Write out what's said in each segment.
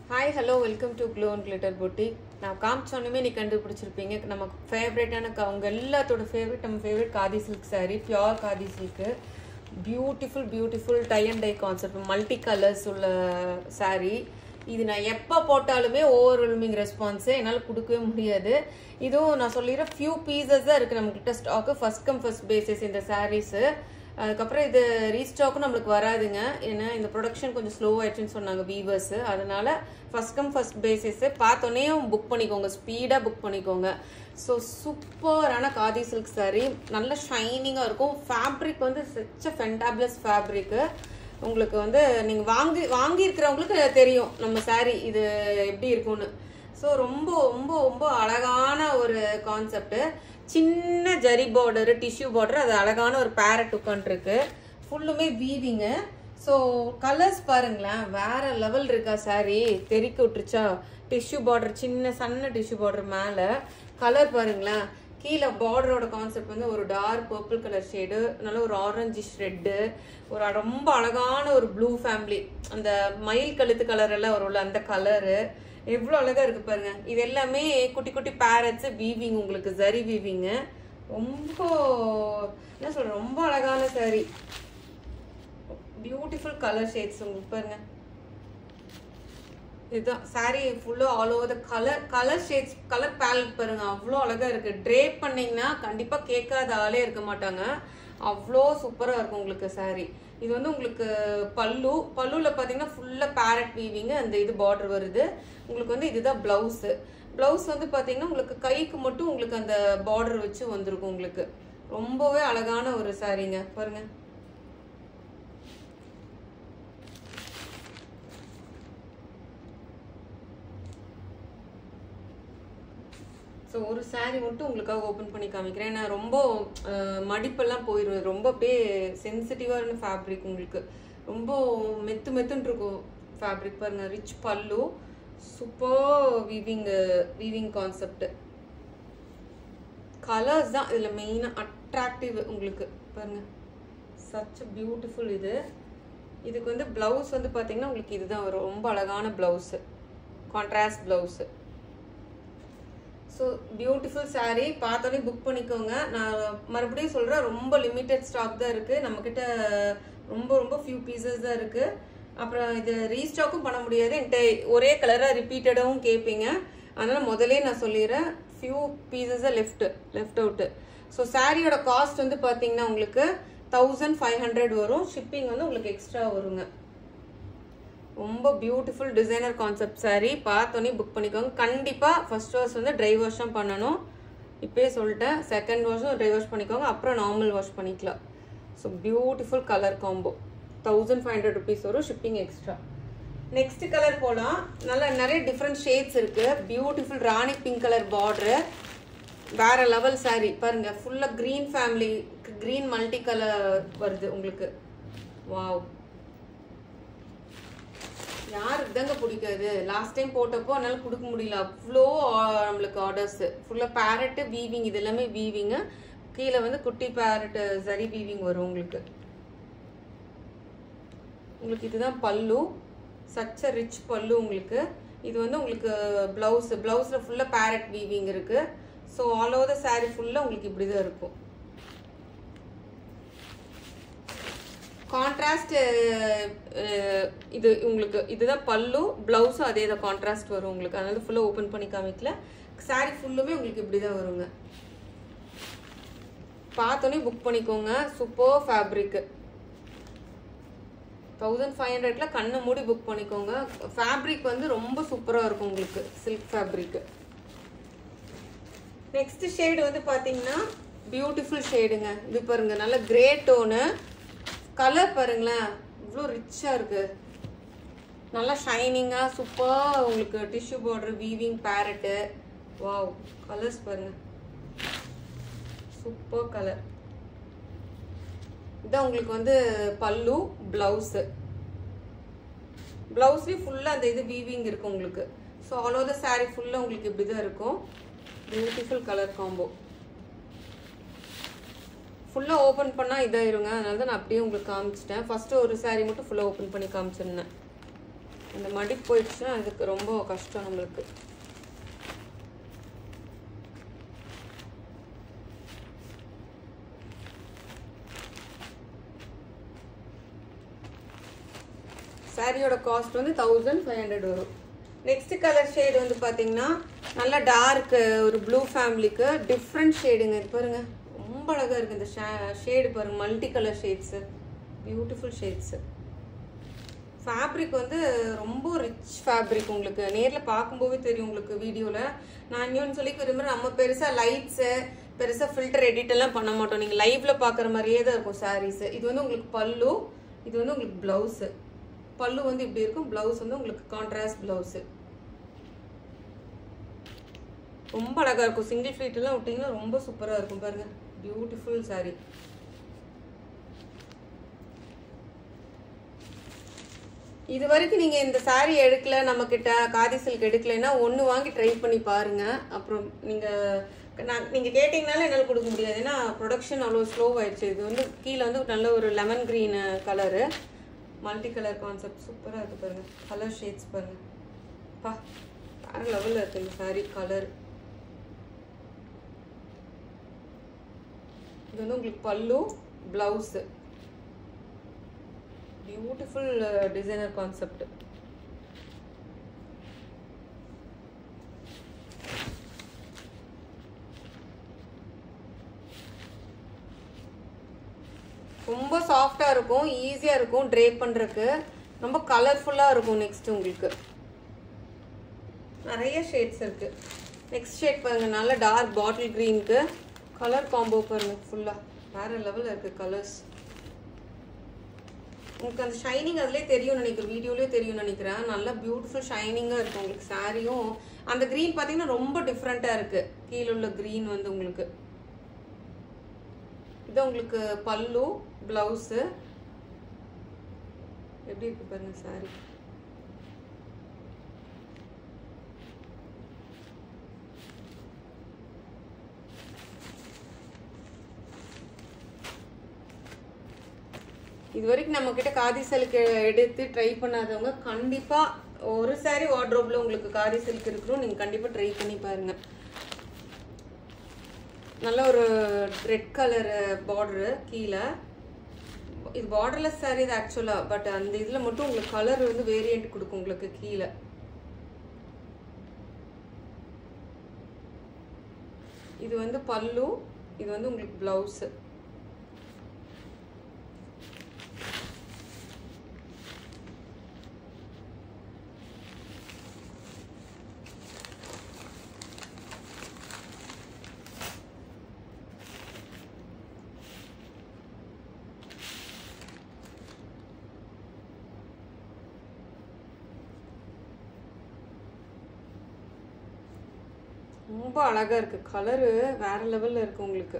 Hi, hello, welcome to Glow and Glitter Boutique. நான் காமிச்சோன்னுமே நீ கண்டுபிடிச்சிருப்பீங்க. நமக்கு ஃபேவரட்டான அவங்க எல்லாத்தோட ஃபேவரட் நம்ம favourite khadi silk sari, pure khadi silk. Beautiful tie and dye concept, multi colours உள்ள சாரீ. இது நான் எப்போ போட்டாலுமே ஓவர்வெல்மிங் ரெஸ்பான்ஸு என்னால் கொடுக்கவே முடியாது. இதுவும் நான் சொல்லிடுறேன், ஃபியூ பீசஸ் தான் இருக்குது நம்மக்கிட்ட stock. First come first basis இந்த சாரீஸு. அதுக்கப்புறம் இது ரீஸ்டாக்கும் நம்மளுக்கு வராதுங்க. ஏன்னா இந்த ப்ரொடக்ஷன் கொஞ்சம் ஸ்லோ ஆயிடுச்சுன்னு சொன்னாங்க வீவர்ஸு. அதனால ஃபர்ஸ்ட் கம் ஃபர்ஸ்ட் பேசிஸு பார்த்தோன்னே புக் பண்ணிக்கோங்க, ஸ்பீடாக புக் பண்ணிக்கோங்க. ஸோ சூப்பரான காதி சில்க் சாரீ, நல்ல ஷைனிங்காக இருக்கும். ஃபேப்ரிக் வந்து சச் ஃபென்டாபிளஸ் ஃபேப்ரிக்கு. உங்களுக்கு வந்து நீங்கள் வாங்கியிருக்கிறவங்களுக்கு தெரியும் நம்ம சாரீ இது எப்படி இருக்கும்னு. ஸோ ரொம்ப ரொம்ப ரொம்ப அழகான ஒரு கான்செப்ட். சின்ன ஜரி பார்டரு, டிஷ்யூ பார்டர், அது அழகான ஒரு பேரட் உட்காந்துருக்கு. ஃபுல்லுமே வீவிங்கு. ஸோ கலர்ஸ் பாருங்களேன், வேற லெவல் இருக்கா சாரீ. தெறிக்க விட்டுருச்சா? டிஷ்யூ பார்டர், சின்ன சன்ன டிஷ்யூ பார்டர் மேலே கலர் பாருங்களேன். கீழே பார்டரோட கான்செப்ட் வந்து ஒரு டார்க் பர்பிள் கலர் ஷேடு, நல்ல ஒரு ஆரஞ்சிஷ் ரெட்டு, ஒரு ரொம்ப அழகான ஒரு ப்ளூ ஃபேமிலி, அந்த மயில் கழுத்து கலர் எல்லாம் வரும்ல அந்த கலரு. எவ்வளோ அழகா இருக்கு பாருங்க. இது எல்லாமே குட்டி குட்டி பேரட்ஸ் வீவிங், உங்களுக்கு ஜரி வீவிங்க. ரொம்ப என்ன சொல்றேன், ரொம்ப அழகான சாரி. பியூட்டிஃபுல் கலர் ஷேட்ஸ் உங்களுக்கு பாருங்க. இதுதான் சாரி ஃபுல்லா all over the colour shades, colour ballot பாருங்க, அவ்வளோ அழகா இருக்கு. ட்ரேப் பண்ணீங்கன்னா கண்டிப்பா கேட்காத ஆளே இருக்க மாட்டாங்க, அவ்வளோ சூப்பரா இருக்கும் உங்களுக்கு சாரி. இது வந்து உங்களுக்கு பல்லுல பாத்தீங்கன்னா ஃபுல்லா பேரட் வீவிங், அந்த இது பார்டர் வருது உங்களுக்கு. வந்து இதுதான் பிளவுஸ் வந்து பாத்தீங்கன்னா உங்களுக்கு கைக்கு மட்டும் உங்களுக்கு அந்த பார்டர் வச்சு வந்திருக்கும் உங்களுக்கு. ரொம்பவே அழகான ஒரு சாரீங்க பாருங்க. ஸோ ஒரு சாரீ மட்டும் உங்களுக்காக ஓப்பன் பண்ணி காமிக்கிறேன். ஏன்னா ரொம்ப மடிப்பெல்லாம் போயிடும், ரொம்ப அப்படியே சென்சிட்டிவான ஃபேப்ரிக் உங்களுக்கு. ரொம்ப மெத்துன்னு இருக்கும் ஃபேப்ரிக் பாருங்க. ரிச் பல்லு, சூப்பர் வீவிங் கான்செப்ட். கலர்ஸ் தான் இதில் மெயினாக அட்ராக்டிவ் உங்களுக்கு பாருங்க. சச் பியூட்டிஃபுல் இதுக்கு வந்து பிளவுஸ் வந்து பார்த்தீங்கன்னா உங்களுக்கு இதுதான் வரும். ரொம்ப அழகான blouse, contrast blouse. So beautiful sari, பார்த்தோன்னே புக் பண்ணிக்கோங்க. நான் மறுபடியும் சொல்கிறேன், ரொம்ப லிமிட்டட் ஸ்டாக் தான் இருக்குது நம்மக்கிட்ட. ரொம்ப ஃபியூ பீசஸ் தான் இருக்குது. அப்புறம் இது ரீஸ்டாக்கும் பண்ண முடியாது, என்கிட்ட ஒரே கலராக ரிப்பீட்டடாகவும் கேட்பீங்க. அதனால் முதலே நான் சொல்லிடுறேன், ஃபியூ பீசஸாக லெஃப்ட் அவுட்டு. ஸோ சாரியோட காஸ்ட் வந்து பார்த்தீங்கன்னா உங்களுக்கு 1500 வரும். ஷிப்பிங் வந்து உங்களுக்கு எக்ஸ்ட்ரா வருங்க. ரொம்ப பியூட்டிஃபுல் டிசைனர் கான்செப்ட் சாரீ, பார்த்தோன்னே புக் பண்ணிக்கோங்க. கண்டிப்பாக ஃபர்ஸ்ட் வாஷ் வந்து ட்ரை வாஷ் தான் பண்ணணும், இப்போயே சொல்லிட்டேன். செகண்ட் வாஷும் ட்ரை வாஷ் பண்ணிக்கோங்க, அப்புறம் நார்மல் வாஷ் பண்ணிக்கலாம். So beautiful colour combo, 1500 rupees வரும், ஷிப்பிங் எக்ஸ்ட்ரா. நெக்ஸ்ட் கலர் போகலாம். நல்லா நிறைய டிஃப்ரெண்ட் ஷேட்ஸ் இருக்கு. பியூட்டிஃபுல் ராணி பிங்க் கலர் பார்டரு, வேற லெவல் சாரீ பாருங்க. ஃபுல்லாக green family, green multi colour வருது உங்களுக்கு. வாவ், யாருக்கு தாங்க பிடிக்காது? லாஸ்ட் டைம் போட்டப்போ அதனால கொடுக்க முடியல, அவ்வளோ நம்மளுக்கு ஆர்டர்ஸ். ஃபுல்லாக பேரட்டு வீவிங், இது எல்லாமே வீவிங்கு. கீழே வந்து குட்டி பேரட்டு சரி வீவிங் வரும் உங்களுக்கு. இதுதான் பல்லு, சச்ச ரிச் பல்லு உங்களுக்கு. இது வந்து உங்களுக்கு பிளவுஸில் ஃபுல்லாக பேரட் வீவிங் இருக்கு. So all over the sari ஃபுல்லாக உங்களுக்கு இப்படி தான் இருக்கும். கான்ட்ராஸ்ட் இது உங்களுக்கு, இதுதான் பல்லு, பிளவுஸும் அதே தான் கான்ட்ராஸ்ட் வரும் உங்களுக்கு. அதனால ஃபுல்லாக ஓப்பன் பண்ணி காமிக்கல. சாரீ ஃபுல்லுமே உங்களுக்கு இப்படி தான் வருங்க. பார்த்தோன்னே புக் பண்ணிக்கோங்க. சூப்பர் ஃபேப்ரிக்கு, 1500 கண்ணை மூடி புக் பண்ணிக்கோங்க. ஃபேப்ரிக் வந்து ரொம்ப சூப்பராக இருக்கும் உங்களுக்கு, சில்க் ஃபேப்ரிக்கு. நெக்ஸ்ட் ஷேடு வந்து பார்த்தீங்கன்னா பியூட்டிஃபுல் ஷேடுங்க. இது பாருங்க, நல்ல கிரே டோனு. கலர் பாருங்களேன், இவ்வளோ ரிச்சாக இருக்கு, நல்லா ஷைனிங்காக சூப்பர் உங்களுக்கு. Tissue border weaving பேரட்டு, wow. Colours பாருங்க, சூப்பர் கலர். இதான் உங்களுக்கு வந்து பல்லு, பிளவுஸ்லேயும் ஃபுல்லாக அந்த இது வீவிங் இருக்கும் உங்களுக்கு. So all over the sari ஃபுல்லாக உங்களுக்கு இப்படி தான் இருக்கும். Beautiful colour combo. ஃபுல்லாக ஓப்பன் பண்ணால் இதாயிருங்க, அதனால தான் நான் அப்படியே உங்களுக்கு காமிச்சிட்டேன். ஃபஸ்ட்டு ஒரு சாரீ மட்டும் ஃபுல்லாக ஓப்பன் பண்ணி காமிச்சிருந்தேன். அந்த மடி போயிடுச்சுன்னா அதுக்கு ரொம்ப கஷ்டம் நம்மளுக்கு. சாரியோட காஸ்ட் வந்து 1500 வரும். நெக்ஸ்ட் கலர் ஷேடு வந்து பார்த்தீங்கன்னா நல்லா டார்க் ஒரு ப்ளூ ஃபேமிலிக்கு டிஃப்ரெண்ட் ஷேடுங்க. இது பாருங்க ரொம்ப அழகாக இருக்குது இந்த ஷேடு பாருங்க. Multi colour shades, beautiful shades. Fabric வந்து ரொம்ப ரிச் ஃபேப்ரிக். உங்களுக்கு நேரில் பார்க்கும்போதே தெரியும் உங்களுக்கு வீடியோவில். நான் இன்னொன்று சொல்லி விரும்புகிறேன், நம்ம பெருசாக லைட்ஸு பெருசாக ஃபில்டர் எடிட் எல்லாம் பண்ண மாட்டோம். நீங்கள் லைவில் பார்க்குற மாதிரியே தான் இருக்கும் சாரீஸு. இது வந்து உங்களுக்கு பல்லு, இது வந்து உங்களுக்கு ப்ளவுஸு. பல்லு வந்து இப்படி இருக்கும், ப்ளவுஸ் வந்து உங்களுக்கு கான்ட்ராஸ்ட் ப்ளவுஸு. ரொம்ப அழகாக இருக்கும். சிங்கிள் ஃப்ளீட் எல்லாம் விட்டிங்கன்னா ரொம்ப சூப்பராக இருக்கும் பாருங்கள். பியூட்டிஃபுல் சாரீ. இது வரைக்கும் நீங்கள் இந்த சாரீ எடுக்கல, நம்மக்கிட்ட காதி சில்க் எடுக்கலைன்னா ஒன்று வாங்கி ட்ரை பண்ணி பாருங்கள். அப்புறம் நீங்கள் கேட்டிங்கனால என்னால் கொடுக்க முடியாது, ஏன்னா ப்ரொடக்ஷன் அவ்வளோ ஸ்லோ ஆயிடுச்சு. இது வந்து கீழே வந்து நல்ல ஒரு lemon green colour, multi colour concept சூப்பராக இருக்குது பாருங்கள். கலர் ஷேட்ஸ் பாருங்கள், பா வேறு லெவலில் இருக்குது இந்த சாரீ கலர். இது வந்து உங்களுக்கு பல்லு, ப்ளவுஸு, பியூட்டிஃபுல் டிசைனர் கான்செப்ட். ரொம்ப சாஃப்டாக இருக்கும், ஈஸியாக இருக்கும் ட்ரேப் பண்ணுறதுக்கு, ரொம்ப கலர்ஃபுல்லாக இருக்கும். நெக்ஸ்ட் உங்களுக்கு நிறைய ஷேட்ஸ் இருக்குது. நெக்ஸ்ட் ஷேட் பாருங்கள், நல்ல டார்க் பாட்டில் க்ரீனுக்கு கலர் காம்போ பாருங்கள். ஃபுல்லாக வேறு லெவலில் இருக்குது கலர்ஸ். உங்களுக்கு அந்த ஷைனிங் அதிலே தெரியும் நினைக்கிறேன், வீடியோலேயே தெரியும் நினைக்கிறேன். நல்லா பியூட்டிஃபுல் ஷைனிங்காக இருக்குது உங்களுக்கு சாரியும். அந்த க்ரீன் பார்த்தீங்கன்னா ரொம்ப டிஃப்ரெண்ட்டாக இருக்குது. கீழே உள்ள க்ரீன் வந்து உங்களுக்கு இது உங்களுக்கு பல்லு, ப்ளவுஸு. எப்படி இருக்கு பாருங்க சாரி. இது வரைக்கும் நம்ம கிட்ட காதி சில்க் எடுத்து ட்ரை பண்ணாதவங்க கண்டிப்பா ஒரு சாரி வார்ட்ரோப்ல உங்களுக்கு காதி சில்க் இருக்கணும், நீங்க கண்டிப்பா ட்ரை பண்ணி பாருங்க. நல்ல ஒரு ரெட் கலர் பார்டர் கீழே. இது பார்டர்லெஸ் சாரி இது ஆக்சுவலா, பட் அந்த இதுல மட்டும் உங்களுக்கு கலர் வந்து வேரியன்ட் கொடுக்கும் உங்களுக்கு கீழே. இது வந்து பல்லு, இது வந்து உங்களுக்கு பிளவுஸ். ரொம்ப அழகா இருக்கு, கலரு வேற லெவல்ல இருக்கு உங்களுக்கு.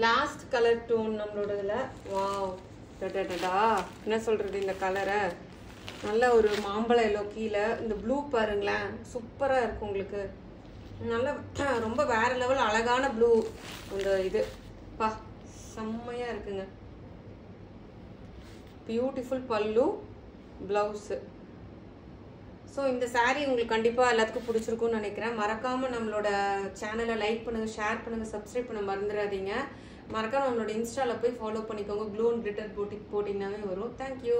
லாஸ்ட் கலர் டோன் நம்மளோடதுல. வாவ் டடடடா, என்ன சொல்றது இந்த கலரை. நல்ல ஒரு மாம்பழ எல்லோ கீழே, இந்த ப்ளூ பாருங்களேன் சூப்பரா இருக்கு உங்களுக்கு. நல்ல ரொம்ப வேற லெவல் அழகான ப்ளூ. அந்த இது பா செம்மையா இருக்குங்க. பியூட்டிஃபுல் பல்லு, பிளவுஸு. ஸோ இந்த சாரீ உங்களுக்கு கண்டிப்பாக எல்லாத்துக்கும் பிடிச்சிருக்கும்னு நினைக்கிறேன். மறக்காமல் நம்மளோட சேனலை லைக் பண்ணுங்கள், ஷேர் பண்ணுங்கள், சப்ஸ்கிரைப் பண்ண மறந்துடாதீங்க. மறக்காம நம்மளோட இன்ஸ்டாவில் போய் ஃபாலோ பண்ணிக்கோங்க. க்ளோ அண்ட் கிளிட்டர் போட்டிங்கனாவே வரும். தேங்க்யூ.